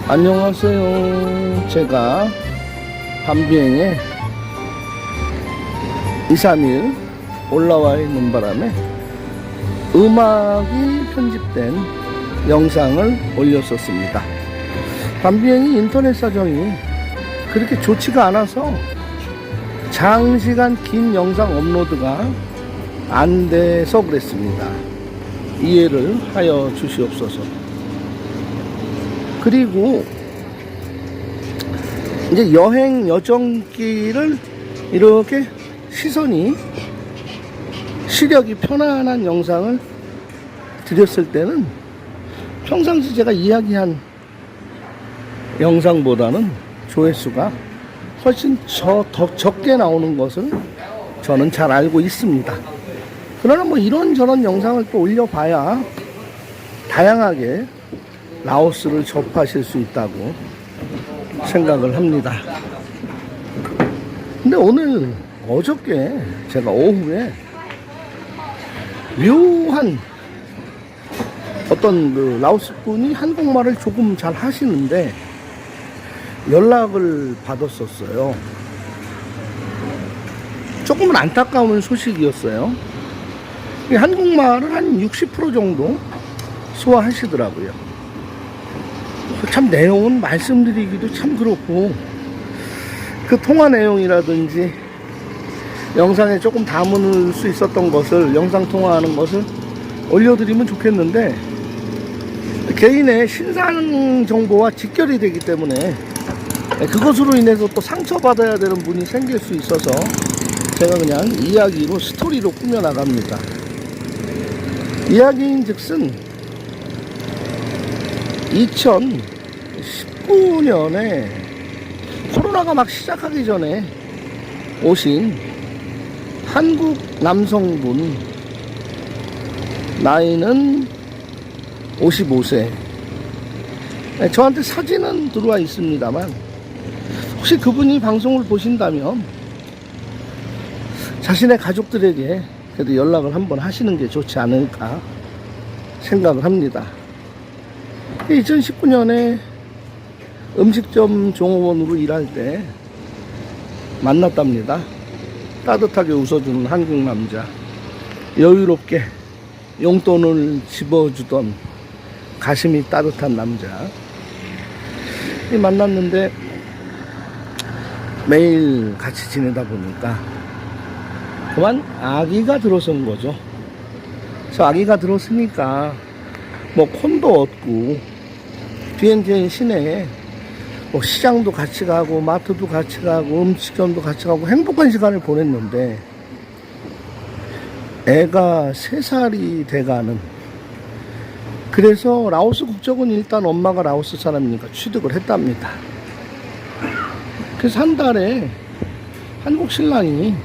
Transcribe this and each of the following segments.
안녕하세요. 제가 밤비행에 2, 3일 올라와 있는 바람에 음악이 편집된 영상을 올렸었습니다. 밤비행이 인터넷 사정이 그렇게 좋지가 않아서 장시간 긴 영상 업로드가 안 돼서 그랬습니다. 이해를 하여 주시옵소서. 그리고 이제 여행 여정길을 이렇게 시력이 편안한 영상을 드렸을 때는 평상시 제가 이야기한 영상보다는 조회수가 훨씬 더 적게 나오는 것을 저는 잘 알고 있습니다. 그러나 뭐 이런저런 영상을 또 올려봐야 다양하게 라오스를 접하실 수 있다고 생각을 합니다. 근데 어저께 제가 오후에 묘한 어떤 그 라오스 분이 한국말을 조금 잘 하시는데 연락을 받았었어요. 조금은 안타까운 소식이었어요. 한국말을 한 60% 정도 소화하시더라고요. 참 내용은 말씀드리기도 참 그렇고 그 통화 내용이라든지 영상에 조금 담을 수 있었던 것을 영상 통화하는 것을 올려드리면 좋겠는데 개인의 신상 정보와 직결이 되기 때문에 그것으로 인해서 또 상처받아야 되는 분이 생길 수 있어서 제가 그냥 이야기로 스토리로 꾸며나갑니다. 이야기인즉슨 2019년에 코로나가 막 시작하기 전에 오신 한국 남성분, 나이는 55세. 저한테 사진은 들어와 있습니다만 혹시 그분이 방송을 보신다면 자신의 가족들에게 그래도 연락을 한번 하시는 게 좋지 않을까 생각을 합니다. 2019년에 음식점 종업원으로 일할 때 만났답니다. 따뜻하게 웃어주는 한국 남자, 여유롭게 용돈을 집어주던 가슴이 따뜻한 남자. 만났는데 매일 같이 지내다 보니까 그만 아기가 들어선 거죠. 그래서 아기가 들었으니까 뭐 콘도 얻고 비엔티엔 시내에 뭐 시장도 같이 가고 마트도 같이 가고 음식점도 같이 가고 행복한 시간을 보냈는데 애가 3살이 돼가는, 그래서 라오스 국적은 일단 엄마가 라오스 사람이니까 취득을 했답니다. 그래서 한 달에 한국 신랑이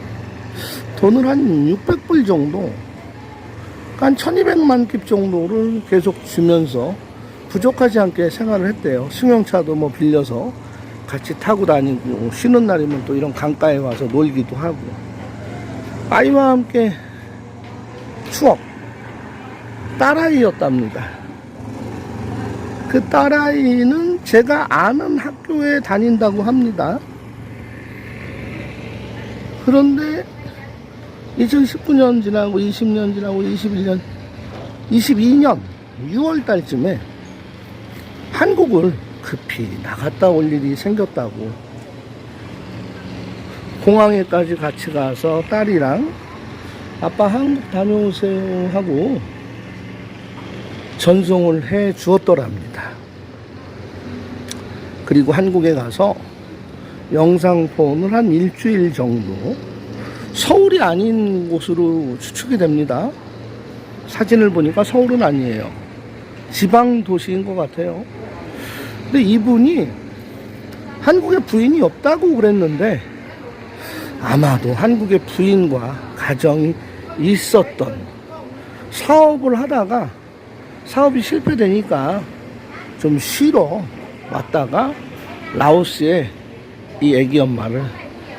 돈을 한 600불 정도, 한 1200만 킵 정도를 계속 주면서 부족하지 않게 생활을 했대요. 승용차도 뭐 빌려서 같이 타고 다니고 쉬는 날이면 또 이런 강가에 와서 놀기도 하고 아이와 함께 추억, 딸아이였답니다. 그 딸아이는 제가 아는 학교에 다닌다고 합니다. 그런데 2019년 지나고 20년 지나고 21년 22년 6월 달쯤에 한국을 급히 나갔다 올 일이 생겼다고, 공항에까지 같이 가서 딸이랑 아빠 한국 다녀오세요 하고 전송을 해 주었더랍니다. 그리고 한국에 가서 영상폰을 한 일주일 정도, 서울이 아닌 곳으로 추측이 됩니다. 사진을 보니까 서울은 아니에요. 지방 도시인 것 같아요. 근데 이분이 한국에 부인이 없다고 그랬는데 아마도 한국에 부인과 가정이 있었던, 사업을 하다가 사업이 실패되니까 좀 쉬러 왔다가 라오스에 이 애기 엄마를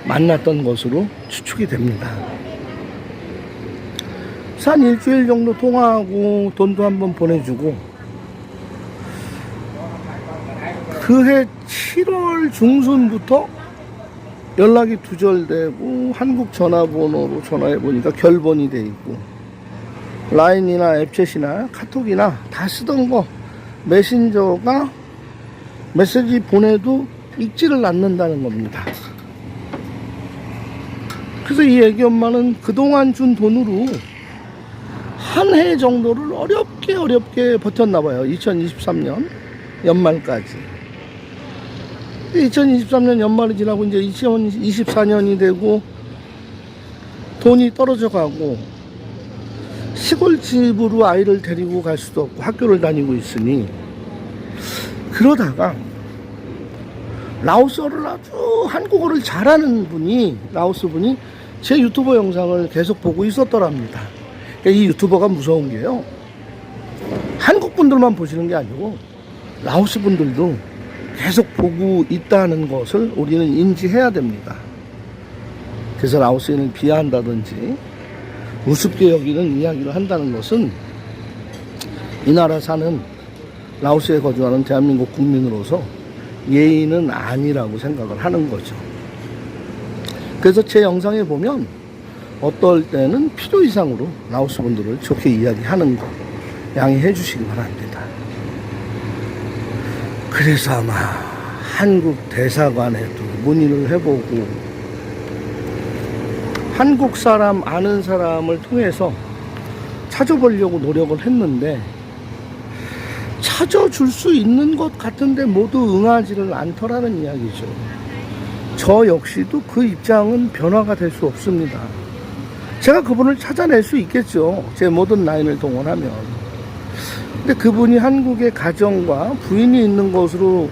만났던 것으로 추측이 됩니다. 한 일주일 정도 통화하고 돈도 한번 보내주고 그해 7월 중순부터 연락이 두절되고 한국 전화번호로 전화해보니까 결번이 돼 있고, 라인이나 앱챗이나 카톡이나 다 쓰던 거 메신저가 메시지 보내도 읽지를 않는다는 겁니다. 그래서 이 애기 엄마는 그동안 준 돈으로 한 해 정도를 어렵게 버텼나 봐요. 2023년 연말까지. 2023년 연말이 지나고 이제 2024년이 되고 돈이 떨어져 가고, 시골집으로 아이를 데리고 갈 수도 없고 학교를 다니고 있으니, 그러다가 라오스어를 아주 한국어를 잘하는 분이, 라오스 분이 제 유튜버 영상을 계속 보고 있었더랍니다. 그러니까 이 유튜버가 무서운 게요, 한국 분들만 보시는 게 아니고 라오스 분들도 계속 보고 있다는 것을 우리는 인지해야 됩니다. 그래서 라오스인을 비하한다든지 우습게 여기는 이야기를 한다는 것은 이 나라 사는, 라오스에 거주하는 대한민국 국민으로서 예의는 아니라고 생각을 하는 거죠. 그래서 제 영상에 보면 어떨 때는 필요 이상으로 라오스 분들을 좋게 이야기하는 거 양해해 주시기 바랍니다. 그래서 아마 한국 대사관에도 문의를 해보고, 한국 사람 아는 사람을 통해서 찾아보려고 노력을 했는데 찾아줄 수 있는 것 같은데 모두 응하지를 않더라는 이야기죠. 저 역시도 그 입장은 변화가 될 수 없습니다. 제가 그분을 찾아낼 수 있겠죠, 제 모든 라인을 동원하면. 근데 그분이 한국에 가정과 부인이 있는 것으로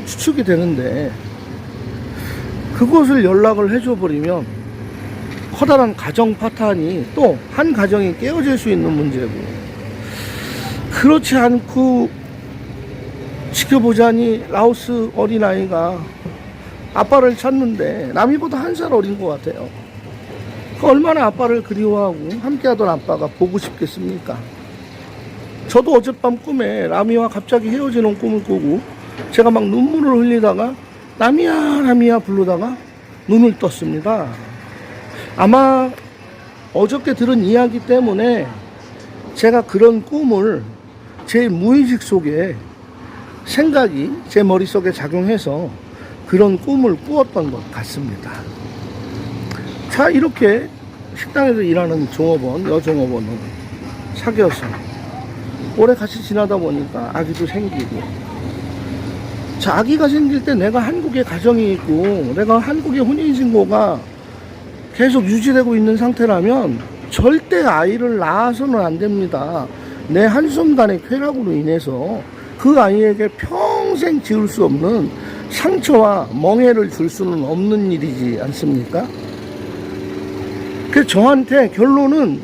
추측이 되는데, 그곳을 연락을 해줘 버리면 커다란 가정 파탄이 또 한 가정이 깨어질 수 있는 문제고, 그렇지 않고 지켜보자니 라오스 어린아이가 아빠를 찾는데 남이보다 1살 어린 것 같아요. 얼마나 아빠를 그리워하고 함께하던 아빠가 보고 싶겠습니까? 저도 어젯밤 꿈에 라미와 갑자기 헤어지는 꿈을 꾸고 제가 막 눈물을 흘리다가 라미야 라미야 부르다가 눈을 떴습니다. 아마 어저께 들은 이야기 때문에 제가 그런 꿈을 제 무의식 속에 생각이 제 머릿속에 작용해서 그런 꿈을 꾸었던 것 같습니다. 자, 이렇게 식당에서 일하는 종업원, 여종업원을 사귀어서 오래 같이 지나다 보니까 아기도 생기고, 자, 아기가 생길 때 내가 한국에 가정이 있고 내가 한국에 혼인신고가 계속 유지되고 있는 상태라면 절대 아이를 낳아서는 안 됩니다. 내 한순간의 쾌락으로 인해서 그 아이에게 평생 지울 수 없는 상처와 멍해를 줄 수는 없는 일이지 않습니까? 그래서 저한테 결론은,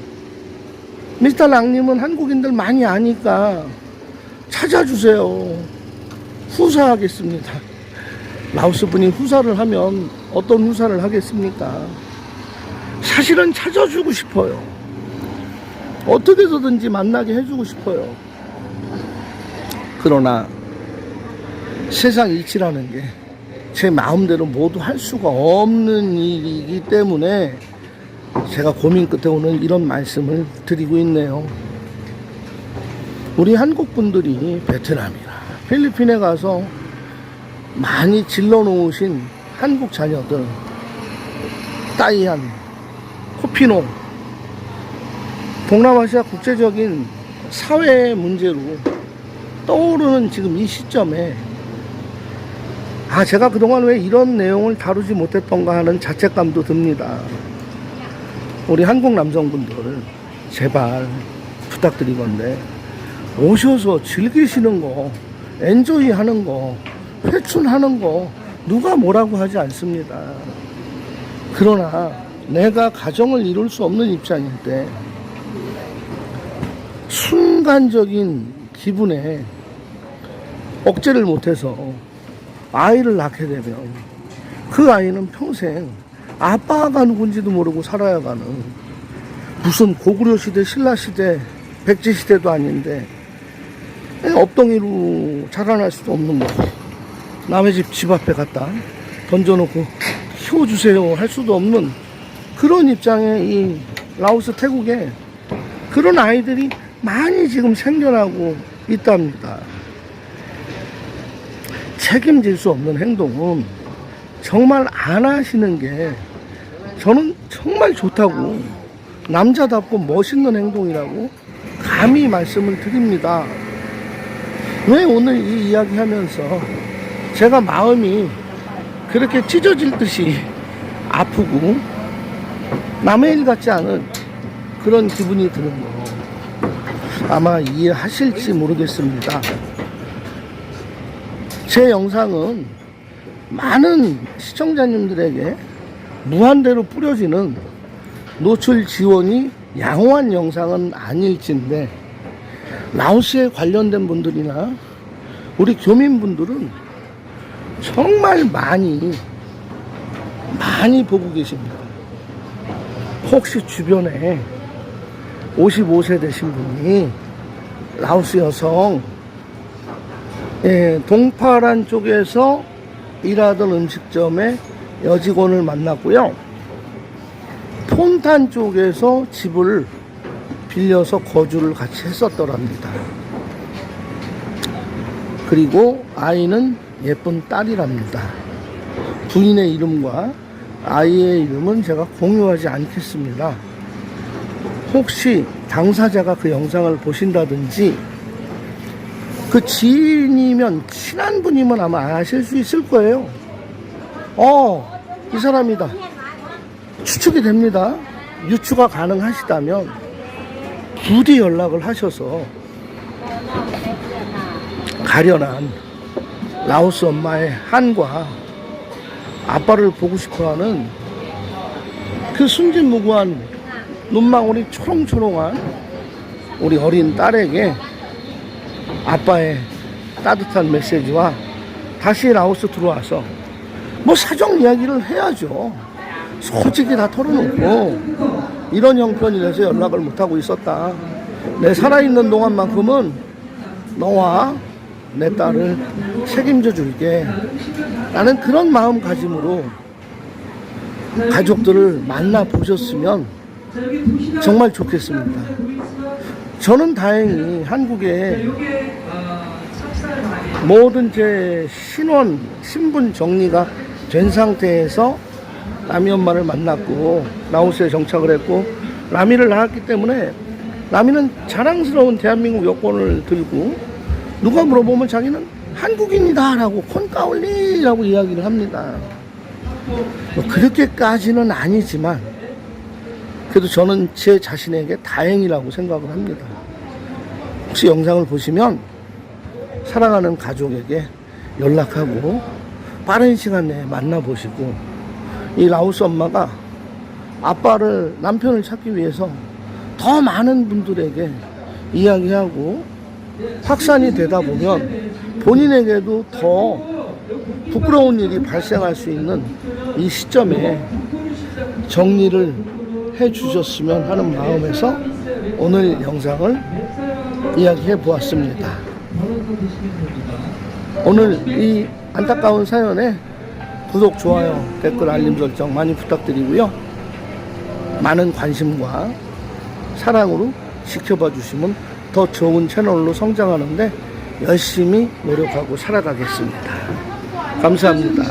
미스터 랑님은 한국인들 많이 아니까 찾아주세요. 후사하겠습니다. 라오스 분이 후사를 하면 어떤 후사를 하겠습니까? 사실은 찾아주고 싶어요. 어떻게 해서든지 만나게 해주고 싶어요. 그러나 세상 이치라는 게 제 마음대로 모두 할 수가 없는 일이기 때문에 제가 고민 끝에 오늘 이런 말씀을 드리고 있네요. 우리 한국 분들이 베트남이나 필리핀에 가서 많이 질러 놓으신 한국 자녀들, 따이안, 코피노, 동남아시아 국제적인 사회의 문제로 떠오르는 지금 이 시점에, 제가 그동안 왜 이런 내용을 다루지 못했던가 하는 자책감도 듭니다. 우리 한국 남성분들 제발 부탁드리건데 오셔서 즐기시는 거, 엔조이 하는 거, 회춘하는 거 누가 뭐라고 하지 않습니다. 그러나 내가 가정을 이룰 수 없는 입장일 때 순간적인 기분에 억제를 못해서 아이를 낳게 되면 그 아이는 평생 아빠가 누군지도 모르고 살아야 가는, 무슨 고구려 시대, 신라 시대, 백제 시대도 아닌데 엎덩이로 자라날 수도 없는 거고, 남의 집 앞에 갖다 던져놓고 키워주세요 할 수도 없는 그런 입장에 이 라오스, 태국에 그런 아이들이 많이 지금 생겨나고 있답니다. 책임질 수 없는 행동은 정말 안 하시는 게 저는 정말 좋다고, 남자답고 멋있는 행동이라고 감히 말씀을 드립니다. 왜 오늘 이 이야기 하면서 제가 마음이 그렇게 찢어질 듯이 아프고 남의 일 같지 않은 그런 기분이 드는 거 아마 이해하실지 모르겠습니다. 제 영상은 많은 시청자님들에게 무한대로 뿌려지는 노출 지원이 양호한 영상은 아닐진데, 라오스에 관련된 분들이나 우리 교민분들은 정말 많이 보고 계십니다. 혹시 주변에 55세 되신 분이 라오스 여성, 동파란 쪽에서 일하던 음식점의 여직원을 만났고요, 폰탄 쪽에서 집을 빌려서 거주를 같이 했었더랍니다. 그리고 아이는 예쁜 딸이랍니다. 부인의 이름과 아이의 이름은 제가 공유하지 않겠습니다. 혹시 당사자가 그 영상을 보신다든지 그 지인이면, 친한 분이면 아마 아실 수 있을 거예요. 이 사람이다, 추측이 됩니다. 유추가 가능하시다면 부디 연락을 하셔서 가련한 라오스 엄마의 한과 아빠를 보고 싶어하는 그 순진무구한 눈망울이 초롱초롱한 우리 어린 딸에게 아빠의 따뜻한 메시지와 다시 라오스 들어와서 뭐 사정 이야기를 해야죠. 솔직히 다 털어놓고 이런 형편이라서 연락을 못하고 있었다, 내 살아있는 동안만큼은 너와 내 딸을 책임져 줄게 라는 그런 마음가짐으로 가족들을 만나보셨으면 정말 좋겠습니다. 저는 다행히 한국에 모든 제 신분 정리가 된 상태에서 라미 엄마를 만났고 라오스에 정착을 했고 라미를 낳았기 때문에, 라미는 자랑스러운 대한민국 여권을 들고 누가 물어보면 자기는 한국인이다 라고 콘까올리라고 이야기를 합니다. 뭐 그렇게까지는 아니지만 그래도 저는 제 자신에게 다행이라고 생각을 합니다. 혹시 영상을 보시면 사랑하는 가족에게 연락하고 빠른 시간 내에 만나보시고, 이 라오스 엄마가 남편을 찾기 위해서 더 많은 분들에게 이야기하고 확산이 되다 보면 본인에게도 더 부끄러운 일이 발생할 수 있는 이 시점에 정리를 해 주셨으면 하는 마음에서 오늘 영상을 이야기해 보았습니다. 오늘 이 안타까운 사연에 구독, 좋아요, 댓글, 알림 설정 많이 부탁드리고요. 많은 관심과 사랑으로 지켜봐 주시면 더 좋은 채널로 성장하는데 열심히 노력하고 살아가겠습니다. 감사합니다.